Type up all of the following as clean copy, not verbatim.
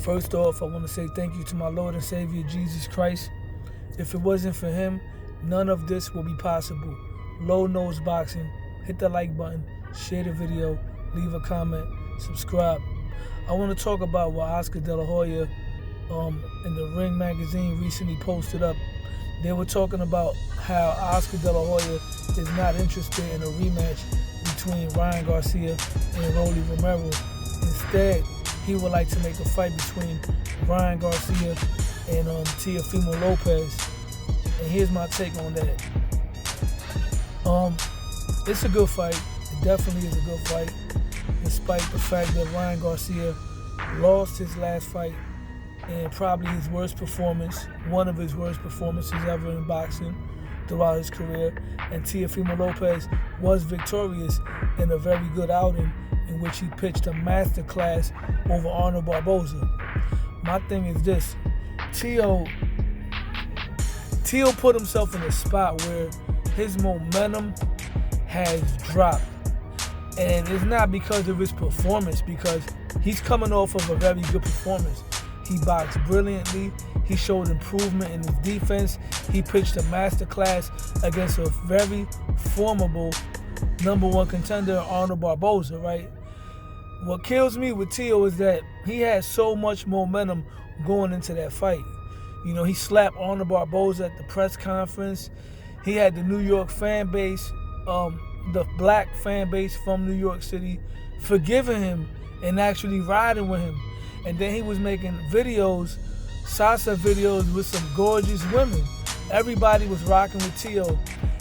First off, I want to say thank you to my Lord and Savior, Jesus Christ. If it wasn't for him, none of this would be possible. Low Nose Boxing. Hit the like button, share the video, leave a comment, subscribe. I want to talk about what Oscar De La Hoya in the Ring magazine recently posted up. They were talking about how Oscar De La Hoya is not interested in a rematch between Ryan Garcia and Rolly Romero. Instead, he would like to make a fight between Ryan Garcia and Teofimo Lopez. And here's my take on that. It's a good fight. It definitely is a good fight, despite the fact that Ryan Garcia lost his last fight and probably his worst performance, one of his worst performances ever in boxing throughout his career. And Teofimo Lopez was victorious in a very good outing in which he pitched a masterclass over Arnold Barboza. My thing is this: Teo put himself in a spot where his momentum has dropped. And it's not because of his performance, because he's coming off of a very good performance. He boxed brilliantly. He showed improvement in his defense. He pitched a masterclass against a very formidable #1 contender, Arnold Barboza, right? What kills me with Teo is that he had so much momentum going into that fight. You know, he slapped Arnold Barboza at the press conference. He had the New York fan base, the black fan base from New York City, forgiving him and actually riding with him. And then he was making videos, salsa videos with some gorgeous women. Everybody was rocking with Teo.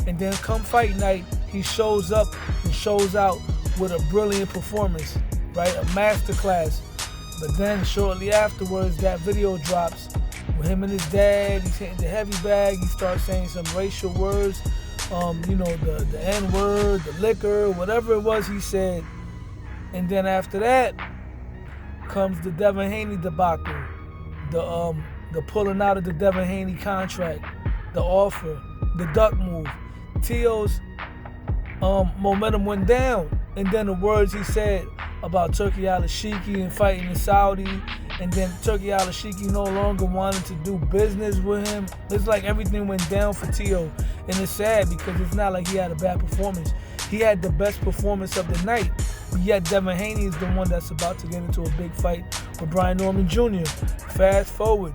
And then come fight night, he shows up and shows out with a brilliant performance, right? A masterclass. But then shortly afterwards, that video drops with him and his dad. He's hitting the heavy bag. He starts saying some racial words, the N-word, the liquor, whatever it was he said. And then after that comes the Devin Haney debacle, the pulling out of the Devin Haney contract, the offer, the duck move. Teo's momentum went down, and then the words he said about Turki Al-Ashiki and fighting in Saudi, and then Turki Al-Ashiki no longer wanted to do business with him. It's like everything went down for Teo, and it's sad because it's not like he had a bad performance. He had the best performance of the night, yet Devin Haney is the one that's about to get into a big fight with Brian Norman Jr. Fast forward,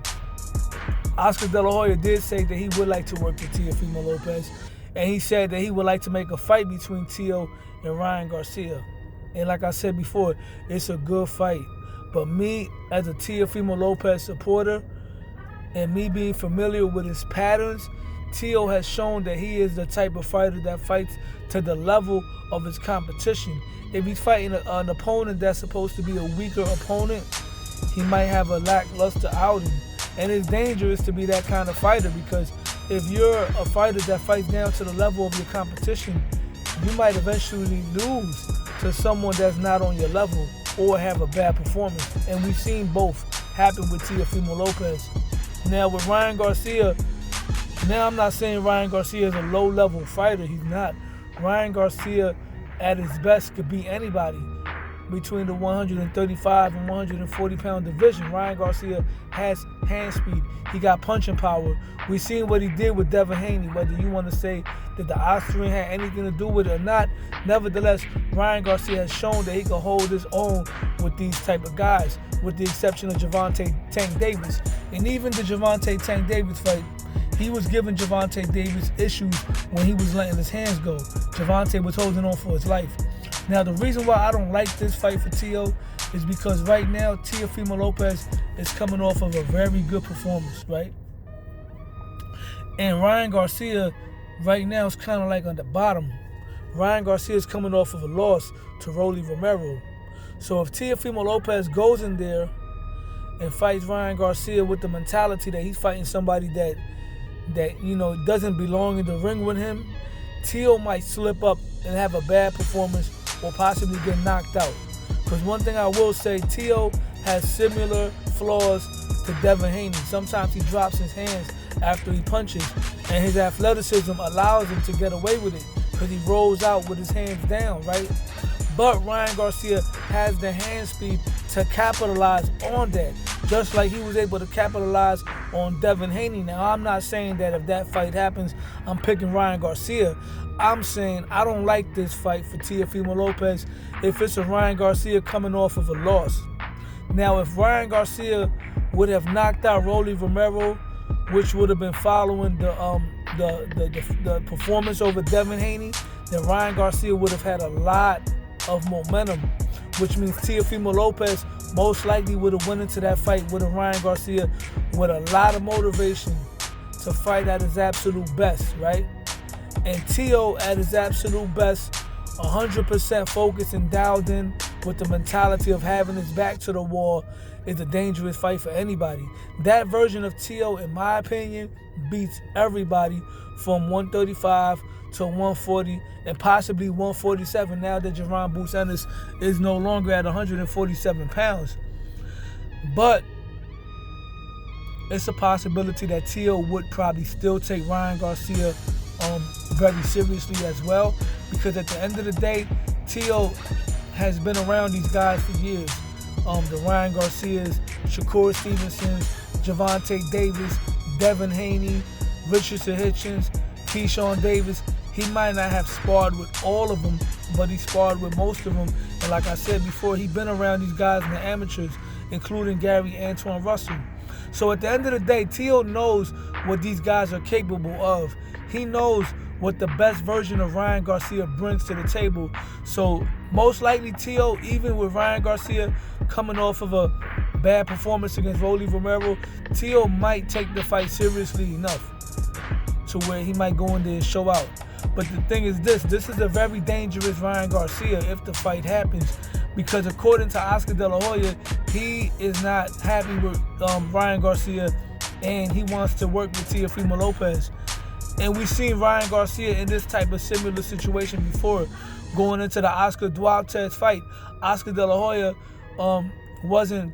Oscar De La Hoya did say that he would like to work with Teofimo Lopez, and he said that he would like to make a fight between Teo and Ryan Garcia. And like I said before, it's a good fight. But me, as a Teofimo Lopez supporter, and me being familiar with his patterns, Teo has shown that he is the type of fighter that fights to the level of his competition. If he's fighting an opponent that's supposed to be a weaker opponent, he might have a lackluster outing. And it's dangerous to be that kind of fighter, because if you're a fighter that fights down to the level of your competition, you might eventually lose to someone that's not on your level or have a bad performance. And we've seen both happen with Teofimo Lopez. Now with Ryan Garcia, I'm not saying Ryan Garcia is a low-level fighter. He's not. Ryan Garcia at his best could beat anybody between the 135 and 140-pound division. Ryan Garcia has hand speed. He got punching power. We've seen what he did with Devin Haney, whether you want to say that the Austrian had anything to do with it or not. Nevertheless, Ryan Garcia has shown that he can hold his own with these type of guys, with the exception of Gervonta Tank Davis. And even the Gervonta Tank Davis fight, he was giving Gervonta Davis issues when he was letting his hands go. Gervonta was holding on for his life. Now, the reason why I don't like this fight for Teo is because right now, Teofimo Lopez is coming off of a very good performance, right? And Ryan Garcia right now is kind of like on the bottom. Ryan Garcia is coming off of a loss to Rolly Romero. So if Teofimo Lopez goes in there and fights Ryan Garcia with the mentality that he's fighting somebody that doesn't belong in the ring with him, Teo might slip up and have a bad performance or possibly get knocked out. Because one thing I will say, Teo has similar flaws to Devin Haney. Sometimes he drops his hands after he punches, and his athleticism allows him to get away with it because he rolls out with his hands down, right? But Ryan Garcia has the hand speed to to capitalize on that, just like he was able to capitalize on Devin Haney. Now, I'm not saying that if that fight happens, I'm picking Ryan Garcia. I'm saying I don't like this fight for Teofimo Lopez if it's a Ryan Garcia coming off of a loss. Now, if Ryan Garcia would have knocked out Rolly Romero, which would have been following the performance over Devin Haney, then Ryan Garcia would have had a lot of momentum, which means Teofimo Lopez most likely would have went into that fight with a Ryan Garcia with a lot of motivation to fight at his absolute best, right? And Teo at his absolute best, 100% focused and dialed in with the mentality of having his back to the wall, is a dangerous fight for anybody. That version of Teo, in my opinion, beats everybody from 135 to 140 and possibly 147 now that Jaron Boots Ennis is no longer at 147 pounds. But it's a possibility that Teo would probably still take Ryan Garcia very seriously as well, because at the end of the day, Teo has been around these guys for years. The Ryan Garcias, Shakur Stevensons, Gervonta Davis, Devin Haney, Richardson Hitchens, Keyshawn Davis. He might not have sparred with all of them, but he sparred with most of them. And like I said before, he's been around these guys in the amateurs, including Gary Antoine Russell. So at the end of the day, Teo knows what these guys are capable of. He knows what the best version of Ryan Garcia brings to the table. So most likely Teo, even with Ryan Garcia coming off of a bad performance against Rolly Romero, Teo might take the fight seriously enough to where he might go in there and show out. But the thing is this is a very dangerous Ryan Garcia if the fight happens, because according to Oscar De La Hoya, he is not happy with Ryan Garcia and he wants to work with Teofimo Lopez. And we've seen Ryan Garcia in this type of similar situation before. Going into the Oscar Dualtez fight, Oscar De La Hoya wasn't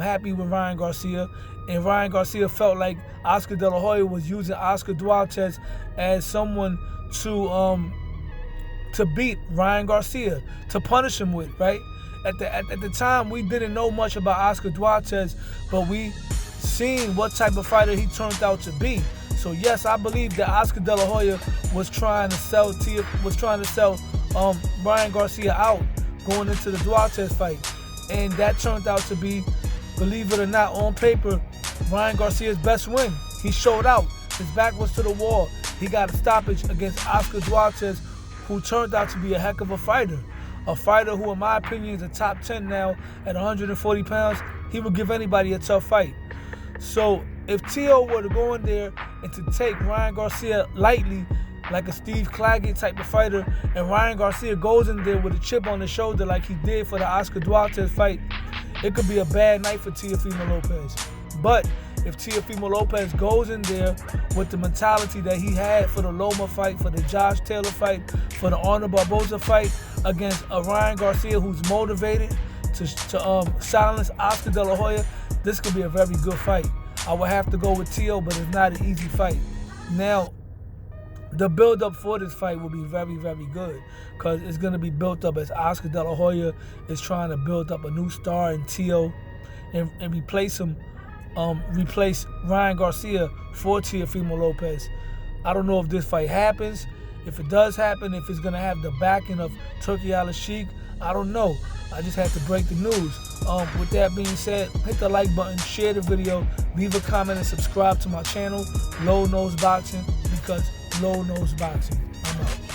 happy with Ryan Garcia, and Ryan Garcia felt like Oscar De La Hoya was using Oscar Dualtez as someone to beat Ryan Garcia, to punish him with, right? At the time, we didn't know much about Oscar Dualtez, but we seen what type of fighter he turned out to be. So yes, I believe that Oscar De La Hoya was trying to sell Ryan Garcia out going into the Dualtez fight, and that turned out to be, believe it or not, on paper, Ryan Garcia's best win. He showed out. His back was to the wall. He got a stoppage against Oscar Dualtez, who turned out to be a heck of a fighter. A fighter who, in my opinion, is a top 10 now at 140 pounds. He would give anybody a tough fight. So if Teo were to go in there and to take Ryan Garcia lightly, like a Steve Claggett type of fighter, and Ryan Garcia goes in there with a chip on his shoulder like he did for the Oscar Dualtez fight, it could be a bad night for Teofimo Lopez. But if Teofimo Lopez goes in there with the mentality that he had for the Loma fight, for the Josh Taylor fight, for the Arnold Barboza fight, against a Ryan Garcia who's motivated to silence Oscar De La Hoya, this could be a very good fight. I would have to go with Teo, but it's not an easy fight. Now, the build-up for this fight will be very, very good, because it's going to be built up as Oscar De La Hoya is trying to build up a new star in Teo and replace Ryan Garcia for Teofimo Lopez. I don't know if this fight happens. If it does happen, if it's going to have the backing of Turki Al-Sheikh, I don't know. I just had to break the news. With that being said, hit the like button, share the video, leave a comment, and subscribe to my channel, Low Nose Boxing, because Low Nose Boxing. I'm out.